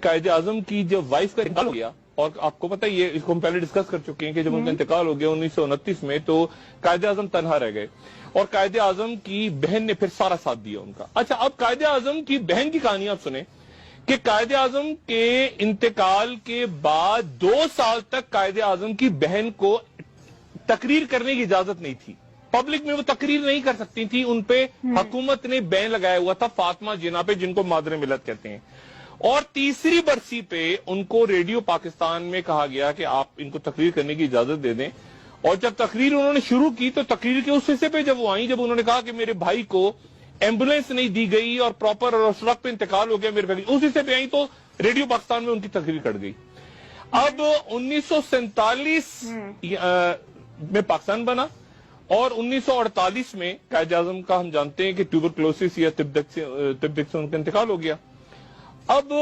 قائد اعظم کی جب وائف کا انتقال ہو گیا، اور آپ کو پتہ یہ اس کو ہم پہلے ڈسکس کر چکے ہیں کہ جب ان کا انتقال ہو گیا 1929 میں، تو قائد اعظم تنہا رہ گئے اور قائد اعظم کی بہن نے پھر سارا ساتھ دیا ان کا۔ اچھا، اب قائد اعظم کی بہن کی کہانی آپ سنیں کہ قائد اعظم کے انتقال کے بعد 2 سال تک قائد اعظم کی بہن کو تقریر کرنے کی اجازت نہیں تھی، پبلک میں وہ تقریر نہیں کر سکتی تھی، ان پہ حکومت نے بین لگایا ہوا تھا فاطمہ جناح پہ، جن کو مادر ملت کہتے ہیں۔ اور تیسری برسی پہ ان کو ریڈیو پاکستان میں کہا گیا کہ آپ ان کو تقریر کرنے کی اجازت دے دیں، اور جب تقریر انہوں نے شروع کی تو تقریر کے اس حصے پہ جب وہ آئیں، جب انہوں نے کہا کہ میرے بھائی کو ایمبولینس نہیں دی گئی اور پراپر اور اس وقت پہ انتقال ہو گیا میرے بھائی، اس حصے پہ آئیں تو ریڈیو پاکستان میں ان کی تقریر کٹ گئی۔ اب 1947 میں پاکستان بنا، اور 1948 میں قائد اعظم کا ہم جانتے ہیں کہ ٹیوبرکلوسس یا تب سے ان کا انتقال ہو گیا۔ اب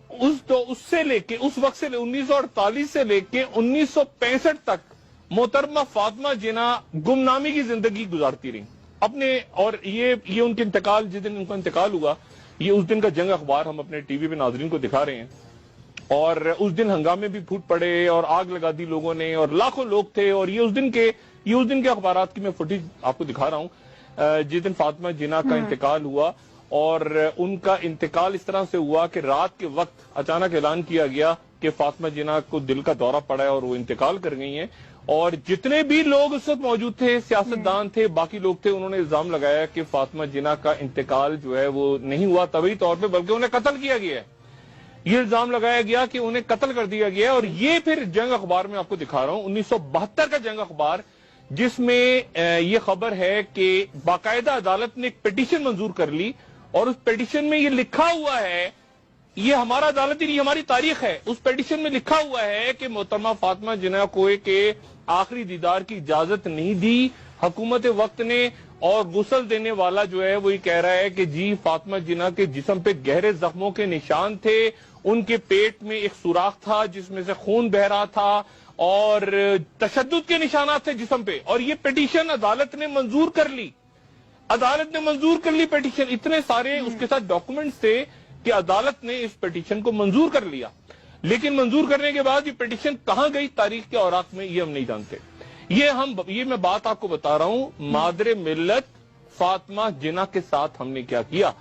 اس سے لے کے اس وقت سے 1948 سے لے کے 1965 تک محترمہ فاطمہ جناح گمنامی کی زندگی گزارتی رہی اپنے، اور یہ ان کے انتقال، جس دن ان کا انتقال ہوا، یہ اس دن کا جنگ اخبار ہم اپنے ٹی وی پہ ناظرین کو دکھا رہے ہیں، اور اس دن ہنگامے بھی پھوٹ پڑے اور آگ لگا دی لوگوں نے اور لاکھوں لوگ تھے، اور یہ اس دن کے اخبارات کی میں فوٹیج آپ کو دکھا رہا ہوں جس دن فاطمہ جناح کا انتقال ہوا۔ اور ان کا انتقال اس طرح سے ہوا کہ رات کے وقت اچانک اعلان کیا گیا کہ فاطمہ جناح کو دل کا دورہ پڑا ہے اور وہ انتقال کر گئی ہیں، اور جتنے بھی لوگ اس وقت موجود تھے، سیاستدان تھے، باقی لوگ تھے، انہوں نے الزام لگایا کہ فاطمہ جناح کا انتقال جو ہے وہ نہیں ہوا طبعی طور پہ، بلکہ انہیں قتل کیا گیا ہے۔ یہ الزام لگایا گیا کہ انہیں قتل کر دیا گیا، اور یہ پھر جنگ اخبار میں آپ کو دکھا رہا ہوں 1972 کا جنگ اخبار، جس میں یہ خبر ہے کہ باقاعدہ عدالت نے ایک پیٹیشن منظور کر لی، اور اس پیٹیشن میں یہ لکھا ہوا ہے، یہ ہمارا عدالت نہیں ہماری تاریخ ہے، اس پیٹیشن میں لکھا ہوا ہے کہ محترمہ فاطمہ جناح کو کے آخری دیدار کی اجازت نہیں دی حکومت وقت نے، اور غسل دینے والا جو ہے وہ یہ کہہ رہا ہے کہ جی فاطمہ جناح کے جسم پہ گہرے زخموں کے نشان تھے، ان کے پیٹ میں ایک سوراخ تھا جس میں سے خون بہ رہا تھا، اور تشدد کے نشانات تھے جسم پہ، اور یہ پیٹیشن عدالت نے منظور کر لی، پیٹیشن، اتنے سارے اس کے ساتھ ڈاکومنٹس تھے کہ عدالت نے اس پیٹیشن کو منظور کر لیا، لیکن منظور کرنے کے بعد یہ پیٹیشن کہاں گئی تاریخ کے اوراق میں یہ ہم نہیں جانتے۔ یہ میں بات آپ کو بتا رہا ہوں مادر ملت فاطمہ جناح کے ساتھ ہم نے کیا کیا۔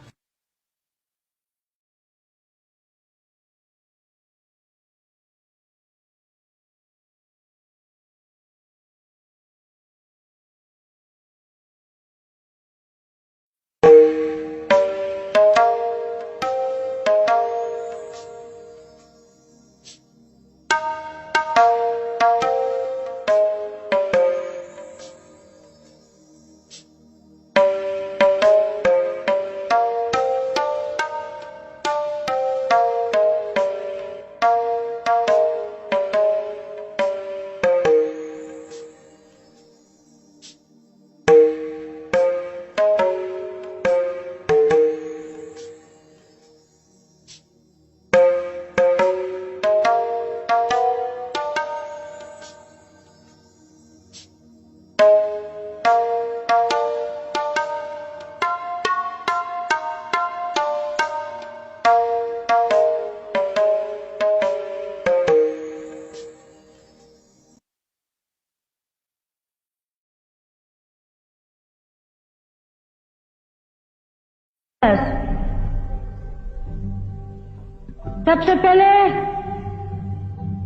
سب سے پہلے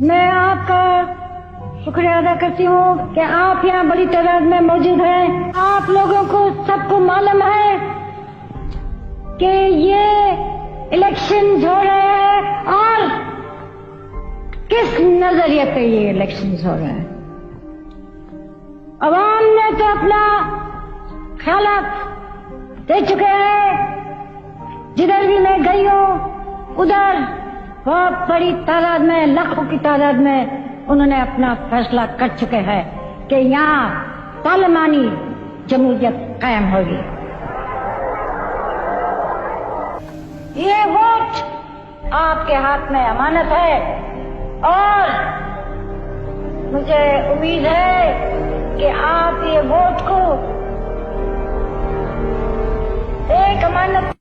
میں آپ کا شکریہ ادا کرتی ہوں کہ آپ یہاں بڑی تعداد میں موجود ہیں۔ آپ لوگوں کو سب کو معلوم ہے کہ یہ الیکشنز ہو رہے ہیں اور کس نظریے پہ یہ الیکشنز ہو رہے ہیں۔ عوام نے تو اپنا خیالات دے چکے ہیں، جدھر بھی میں گئی ہوں ادھر بہت بڑی تعداد میں، لاکھوں کی تعداد میں انہوں نے اپنا فیصلہ کر چکے ہیں کہ یہاں پارلیمانی جمہوریت قائم ہوگی۔ یہ ووٹ آپ کے ہاتھ میں امانت ہے، اور مجھے امید ہے کہ آپ یہ ووٹ کو ایک امانت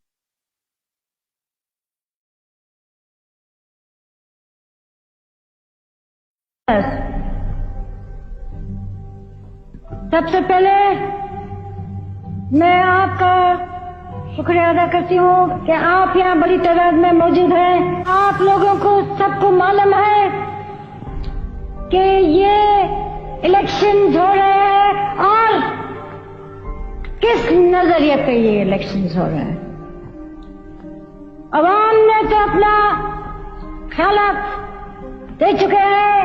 سب سے پہلے میں آپ کا شکریہ ادا کرتی ہوں کہ آپ یہاں بڑی تعداد میں موجود ہیں. آپ لوگوں کو سب کو معلوم ہے کہ یہ الیکشنز ہو رہے ہیں اور کس نظریے پہ یہ الیکشنز ہو رہے ہیں. عوام نے تو اپنا خیالات دے چکے ہیں.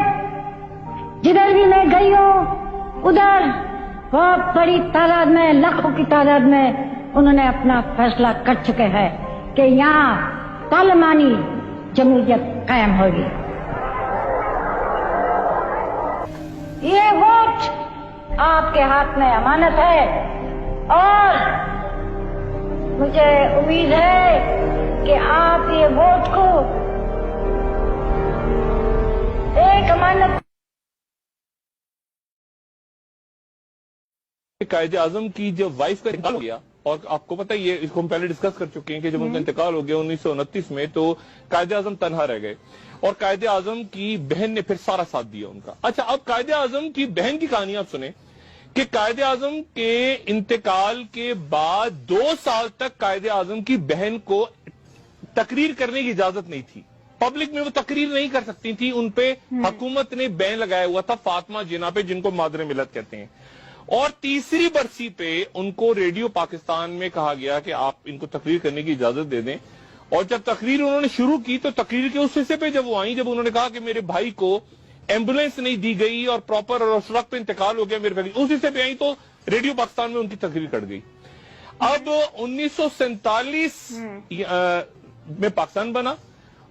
جدھر بھی میں گئی ہوں ادھر بہت بڑی تعداد میں, لاکھوں کی تعداد میں انہوں نے اپنا فیصلہ کر چکے ہیں کہ یہاں پارلیمانی جمہوریت قائم ہوگی. یہ ووٹ آپ کے ہاتھ میں امانت ہے اور مجھے امید ہے کہ آپ یہ ووٹ کو ایک امانت. قائد اعظم کی جب وائف کا انتقال ہو گیا, اور آپ کو پتہ یہ اس کو ہم پہلے ڈسکس کر چکے ہیں کہ جب ان کا انتقال ہو گیا 1929 میں, تو قائد اعظم تنہا رہ گئے اور قائد اعظم کی بہن نے پھر سارا ساتھ دیا ان کا. اچھا, اب قائد اعظم کی بہن کی کہانی آپ سنیں کہ قائد اعظم کے انتقال کے بعد 2 سال تک قائد اعظم کی بہن کو تقریر کرنے کی اجازت نہیں تھی. پبلک میں وہ تقریر نہیں کر سکتی تھی. ان پہ حکومت نے بین لگایا ہوا تھا فاطمہ جناح پہ, جن کو مادر ملت کہتے ہیں. اور تیسری برسی پہ ان کو ریڈیو پاکستان میں کہا گیا کہ آپ ان کو تقریر کرنے کی اجازت دے دیں. اور جب تقریر انہوں نے شروع کی تو تقریر کے اس حصے پہ جب وہ آئیں, جب انہوں نے کہا کہ میرے بھائی کو ایمبولینس نہیں دی گئی اور پراپر اور اس وقت پہ انتقال ہو گیا میرے بھائی, اس حصے پہ آئیں تو ریڈیو پاکستان میں ان کی تقریر کٹ گئی. اب 1947 میں پاکستان بنا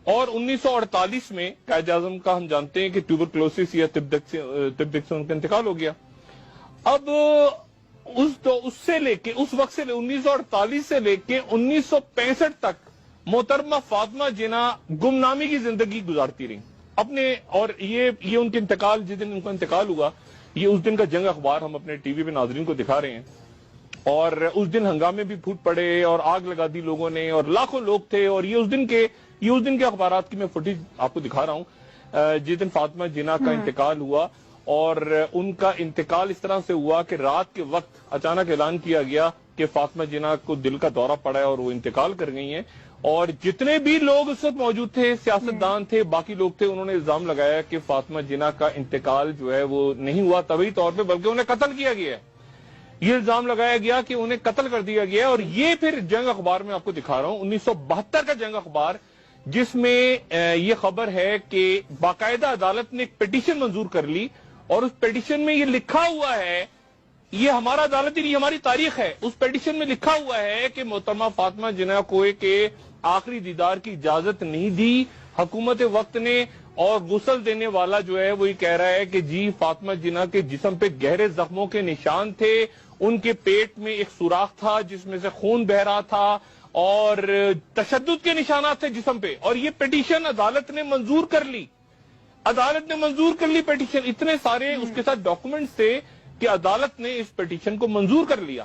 اور 1948 میں قائد اعظم کا ہم جانتے ہیں کہ ٹیوبرکلوسس یا تب سے ان کا انتقال ہو گیا. اب اس سے لے کے اس وقت سے 1948 سے لے کے 1965 تک محترمہ فاطمہ جناح گمنامی کی زندگی گزارتی رہی اپنے. اور یہ ان کے انتقال, جس دن ان کا انتقال ہوا, یہ اس دن کا جنگ اخبار ہم اپنے ٹی وی پہ ناظرین کو دکھا رہے ہیں. اور اس دن ہنگامے بھی پھوٹ پڑے اور آگ لگا دی لوگوں نے اور لاکھوں لوگ تھے. اور یہ اس دن کے اخبارات کی میں فوٹیج آپ کو دکھا رہا ہوں جس دن فاطمہ جناح کا انتقال ہوا. اور ان کا انتقال اس طرح سے ہوا کہ رات کے وقت اچانک اعلان کیا گیا کہ فاطمہ جناح کو دل کا دورہ پڑا ہے اور وہ انتقال کر گئی ہیں. اور جتنے بھی لوگ اس وقت موجود تھے, سیاستدان تھے, باقی لوگ تھے, انہوں نے الزام لگایا کہ فاطمہ جناح کا انتقال جو ہے وہ نہیں ہوا طبعی طور پہ, بلکہ انہیں قتل کیا گیا ہے. یہ الزام لگایا گیا کہ انہیں قتل کر دیا گیا. اور یہ پھر جنگ اخبار میں آپ کو دکھا رہا ہوں 1972 کا جنگ اخبار, جس میں یہ خبر ہے کہ باقاعدہ عدالت نے ایک پیٹیشن منظور کر لی اور اس پیٹیشن میں یہ لکھا ہوا ہے, یہ ہمارا عدالتی نہیں ہماری تاریخ ہے, اس پیٹیشن میں لکھا ہوا ہے کہ محترمہ فاطمہ جناح کو کے آخری دیدار کی اجازت نہیں دی حکومت وقت نے. اور غسل دینے والا جو ہے وہ یہ کہہ رہا ہے کہ جی فاطمہ جناح کے جسم پہ گہرے زخموں کے نشان تھے, ان کے پیٹ میں ایک سوراخ تھا جس میں سے خون بہ رہا تھا اور تشدد کے نشانات تھے جسم پہ. اور یہ پیٹیشن عدالت نے منظور کر لی, پیٹیشن. اتنے سارے اس کے ساتھ ڈاکومنٹس تھے کہ عدالت نے اس پیٹیشن کو منظور کر لیا.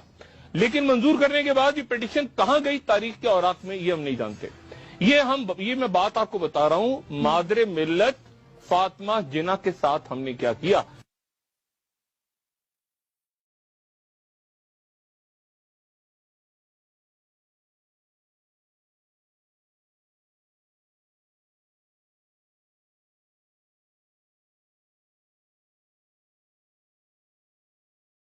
لیکن منظور کرنے کے بعد یہ پیٹیشن کہاں گئی تاریخ کے اوراق میں, یہ ہم نہیں جانتے. یہ میں بات آپ کو بتا رہا ہوں, مادر ملت فاطمہ جناح کے ساتھ ہم نے کیا کیا.